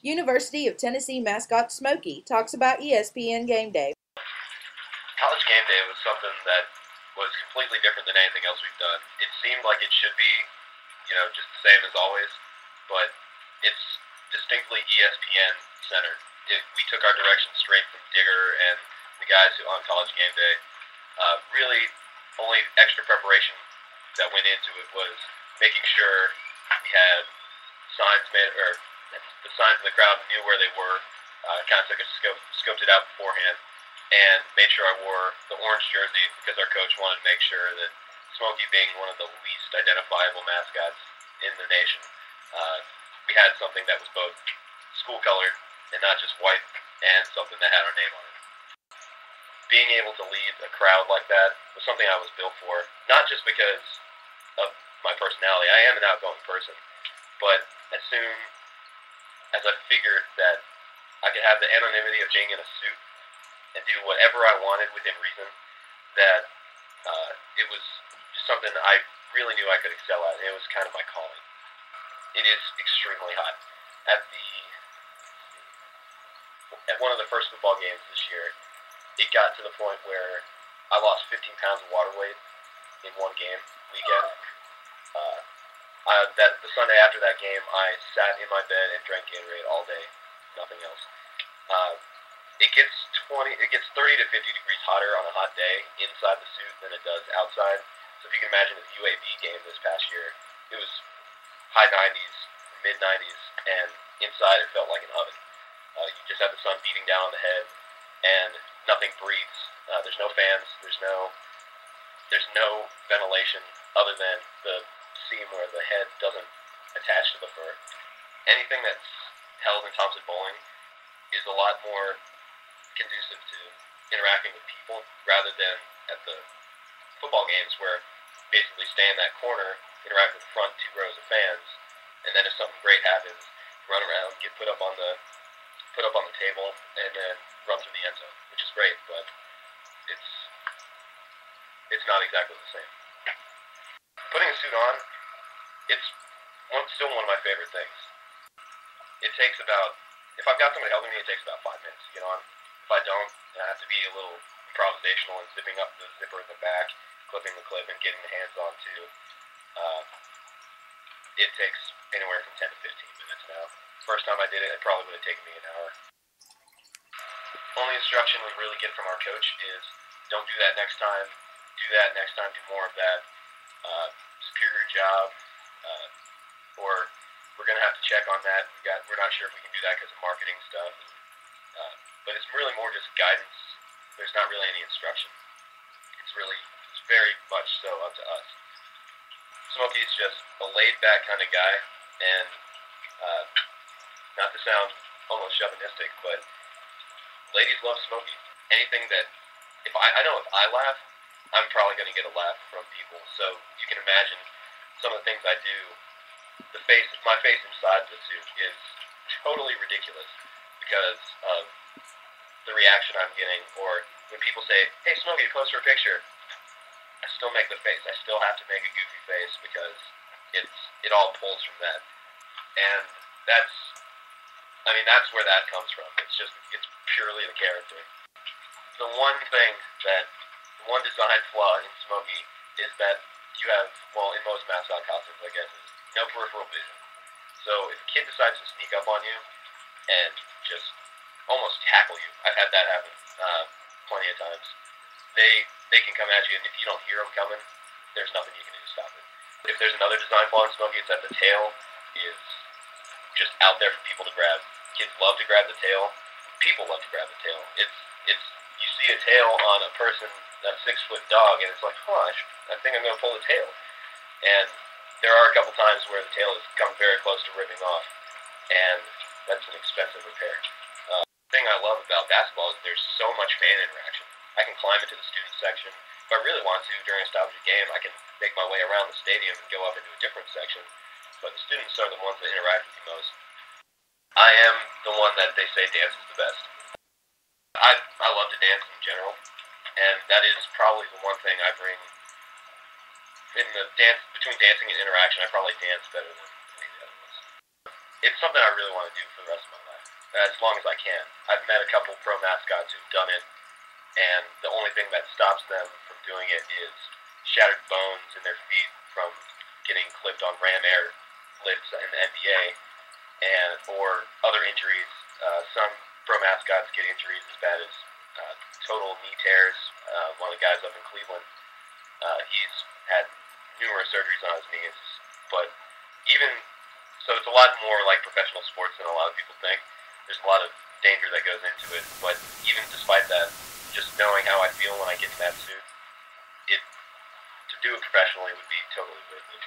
University of Tennessee Mascot Smokey talks about ESPN Gameday. College Gameday was something that was completely different than anything else we've done. It seemed like it should be, just the same as always, but it's distinctly ESPN centered. We took our direction straight from Digger and the guys who on College Gameday. Really, only extra preparation that went into it was making sure we had signs made, or the signs in the crowd knew where they were. Kind of took a scoped it out beforehand, and made sure I wore the orange jersey because our coach wanted to make sure that Smokey, being one of the least identifiable mascots in the nation, we had something that was both school colored and not just white, and something that had our name on it. Being able to lead a crowd like that was something I was built for, not just because of my personality. I am an outgoing person, but as soon as I figured that I could have the anonymity of being in a suit and do whatever I wanted within reason, that it was just something I really knew I could excel at, and it was kind of my calling. It is extremely hot. At one of the first football games this year, it got to the point where I lost 15 pounds of water weight in one weekend. The Sunday after that game, I sat in my bed and drank Gatorade all day, nothing else. It gets 30 to 50 degrees hotter on a hot day inside the suit than it does outside. So if you can imagine the UAB game this past year, it was high 90s, mid 90s, and inside it felt like an oven. You just have the sun beating down on the head, and nothing breathes. There's no fans. There's no ventilation other than the seam where the head doesn't attach to the fur. Anything that's held in Thompson Bowling is a lot more conducive to interacting with people rather than at the football games, where basically stay in that corner, interact with the front two rows of fans, and then if something great happens, run around, get put up on the table, and then run through the end zone, which is great, but it's not exactly the same. Putting a suit on, it's still one of my favorite things. It takes if I've got somebody helping me, it takes about 5 minutes to get on. If I don't, I have to be a little improvisational and zipping up the zipper in the back, clipping the clip, and getting the hands on too. It takes anywhere from 10 to 15 minutes now. First time I did it, it probably would have taken me an hour. Only instruction we really get from our coach is, don't do that next time, do that next time, do more of that, superior job, or we're going to have to check on that. We're not sure if we can do that because of marketing stuff. But it's really more just guidance. There's not really any instruction. It's very much so up to us. Smokey's just a laid-back kind of guy, and not to sound almost chauvinistic, but ladies love Smokey. Anything that, I know if I laugh, I'm probably going to get a laugh from people. So you can imagine some of the things I do. My face inside the suit is totally ridiculous because of the reaction I'm getting. Or when people say, "Hey, Smokey, pose for a picture," I still make the face. I still have to make a goofy face because it all pulls from that. And that's where that comes from. It's purely the character. The one design flaw in Smokey is that you have, in most mascot costumes, I guess, is no peripheral vision. So if a kid decides to sneak up on you and just almost tackle you, I've had that happen plenty of times. They can come at you, and if you don't hear them coming, there's nothing you can do to stop it. If there's another design flaw in Smokey, it's that the tail is just out there for people to grab. Kids love to grab the tail. People love to grab the tail. You see a tail on a person, a 6-foot dog, and it's like, I think I'm going to pull the tail. And there are a couple times where the tail has come very close to ripping off, and that's an expensive repair. The thing I love about basketball is there's so much fan interaction. I can climb into the student section. If I really want to, during a stoppage game, I can make my way around the stadium and go up into a different section. But the students are the ones that interact with you most. I am the one that they say dances the best. I love to dance in general, and that is probably the one thing I bring in the dance. Between dancing and interaction, I probably dance better than any of the other ones. it's something I really want to do for the rest of my life, as long as I can. I've met a couple pro mascots who've done it, and the only thing that stops them from doing it is shattered bones in their feet from getting clipped on ram air lifts in the NBA, and or other injuries. Some pro mascots get injuries as bad as total knee tears. One of the guys up in Cleveland, he's had numerous surgeries on his knees, but even so, it's a lot more like professional sports than a lot of people think. There's a lot of danger that goes into it, but even despite that, just knowing how I feel when I get in that suit, it to do it professionally would be totally worth it.